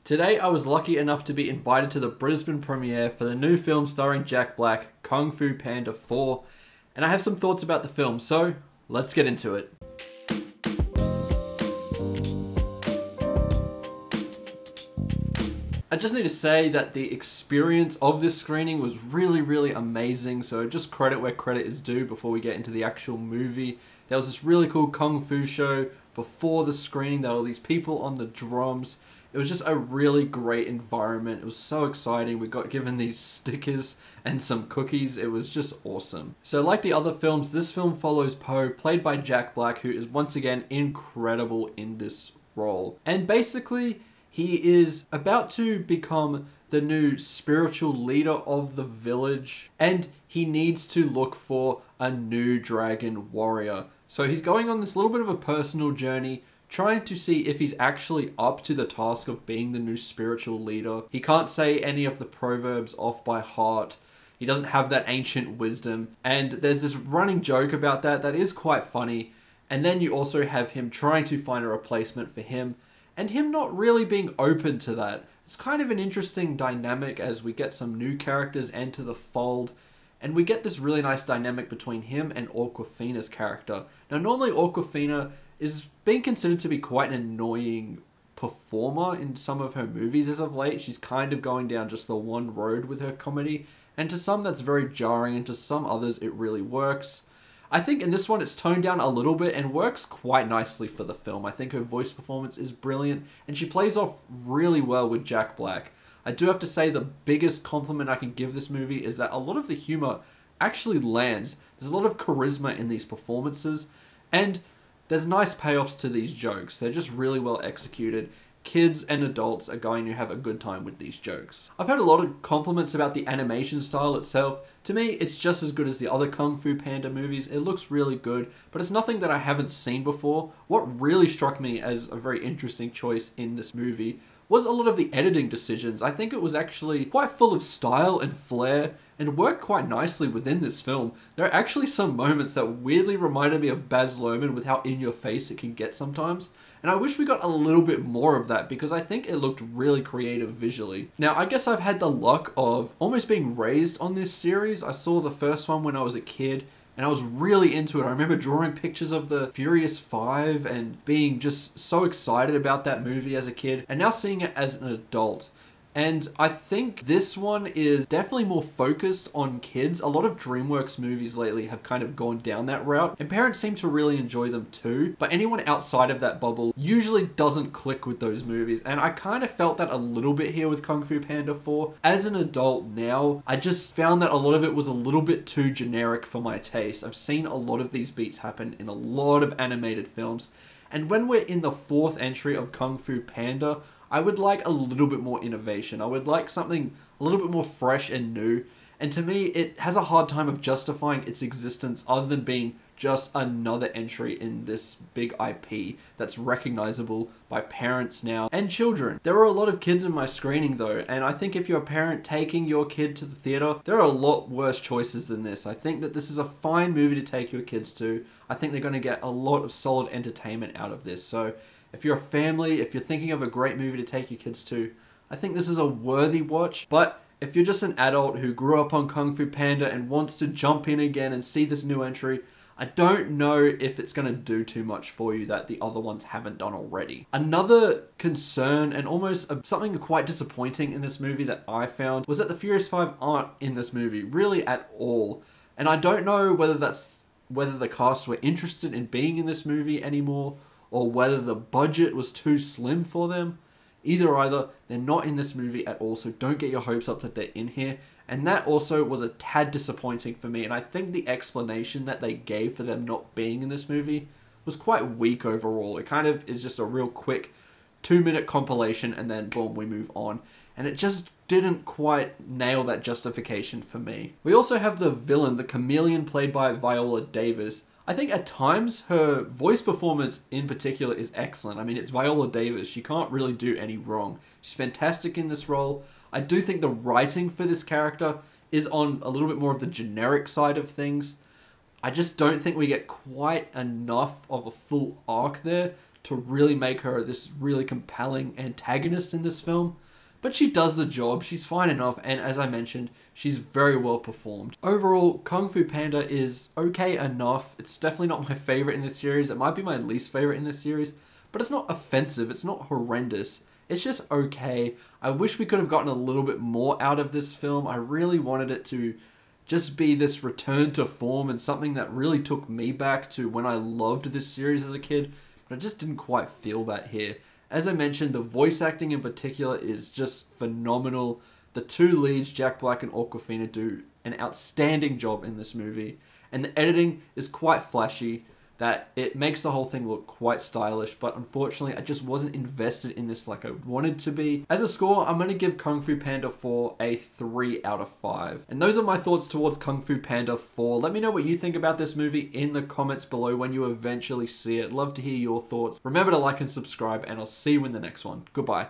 Today I was lucky enough to be invited to the Brisbane premiere for the new film starring Jack Black, Kung Fu Panda 4, and I have some thoughts about the film, so let's get into it. I just need to say that the experience of this screening was really amazing, so just credit where credit is due before we get into the actual movie. There was this really cool Kung Fu show before the screening. There were these people on the drums. It was just a really great environment. It was so exciting. We got given these stickers and some cookies. It was just awesome. So like the other films, this film follows Po, played by Jack Black, who is once again incredible in this role. And basically, he is about to become the new spiritual leader of the village, and he needs to look for a new dragon warrior. So he's going on this little bit of a personal journey, trying to see if he's actually up to the task of being the new spiritual leader. He can't say any of the proverbs off by heart. He doesn't have that ancient wisdom. And there's this running joke about that is quite funny. And then you also have him trying to find a replacement for him, and him not really being open to that. It's kind of an interesting dynamic as we get some new characters enter the fold. And we get this really nice dynamic between him and Awkwafina's character. Now, normally Awkwafina is being considered to be quite an annoying performer in some of her movies as of late. She's kind of going down just the one road with her comedy, and to some that's very jarring, and to some others it really works. I think in this one it's toned down a little bit and works quite nicely for the film. I think her voice performance is brilliant, and she plays off really well with Jack Black. I do have to say the biggest compliment I can give this movie is that a lot of the humor actually lands. There's a lot of charisma in these performances, and there's nice payoffs to these jokes. They're just really well executed. Kids and adults are going to have a good time with these jokes. I've heard a lot of compliments about the animation style itself. To me, it's just as good as the other Kung Fu Panda movies. It looks really good, but it's nothing that I haven't seen before. What really struck me as a very interesting choice in this movie was a lot of the editing decisions. I think it was actually quite full of style and flair and worked quite nicely within this film. There are actually some moments that weirdly reminded me of Baz Luhrmann with how in your face it can get sometimes. And I wish we got a little bit more of that because I think it looked really creative visually. Now, I guess I've had the luck of almost being raised on this series. I saw the first one when I was a kid, and I was really into it. I remember drawing pictures of the Furious 5 and being just so excited about that movie as a kid, and now seeing it as an adult. And I think this one is definitely more focused on kids. A lot of DreamWorks movies lately have kind of gone down that route, and parents seem to really enjoy them too. But anyone outside of that bubble usually doesn't click with those movies. And I kind of felt that a little bit here with Kung Fu Panda 4. As an adult now, I just found that a lot of it was a little bit too generic for my taste. I've seen a lot of these beats happen in a lot of animated films. And when we're in the fourth entry of Kung Fu Panda, I would like a little bit more innovation. I would like something a little bit more fresh and new. And to me, it has a hard time of justifying its existence other than being just another entry in this big IP that's recognizable by parents now and children. There were a lot of kids in my screening though, and I think if you're a parent taking your kid to the theater, there are a lot worse choices than this. I think that this is a fine movie to take your kids to. I think they're going to get a lot of solid entertainment out of this. So if you're a family, if you're thinking of a great movie to take your kids to, I think this is a worthy watch. But if you're just an adult who grew up on Kung Fu Panda and wants to jump in again and see this new entry, I don't know if it's going to do too much for you that the other ones haven't done already. Another concern and almost something quite disappointing in this movie that I found was that the Furious 5 aren't in this movie really at all. And I don't know whether the cast were interested in being in this movie anymore, or whether the budget was too slim for them. Either, they're not in this movie at all, so don't get your hopes up that they're in here. And that also was a tad disappointing for me, and I think the explanation that they gave for them not being in this movie was quite weak overall. It kind of is just a real quick 2-minute compilation, and then boom, we move on. And it just didn't quite nail that justification for me. We also have the villain, the chameleon, played by Viola Davis. I think at times her voice performance in particular is excellent. I mean, it's Viola Davis. She can't really do any wrong. She's fantastic in this role. I do think the writing for this character is on a little bit more of the generic side of things. I just don't think we get quite enough of a full arc there to really make her this really compelling antagonist in this film. But she does the job, she's fine enough, and as I mentioned, she's very well performed. Overall, Kung Fu Panda is okay enough. It's definitely not my favorite in this series. It might be my least favorite in this series, but it's not offensive, it's not horrendous. It's just okay. I wish we could have gotten a little bit more out of this film. I really wanted it to just be this return to form and something that really took me back to when I loved this series as a kid, but I just didn't quite feel that here. As I mentioned, the voice acting in particular is just phenomenal. The two leads, Jack Black and Awkwafina, do an outstanding job in this movie, and the editing is quite flashy, that it makes the whole thing look quite stylish, but unfortunately I just wasn't invested in this like I wanted to be. As a score, I'm going to give Kung Fu Panda 4 a 3 out of 5. And those are my thoughts towards Kung Fu Panda 4. Let me know what you think about this movie in the comments below when you eventually see it. Love to hear your thoughts. Remember to like and subscribe, and I'll see you in the next one. Goodbye.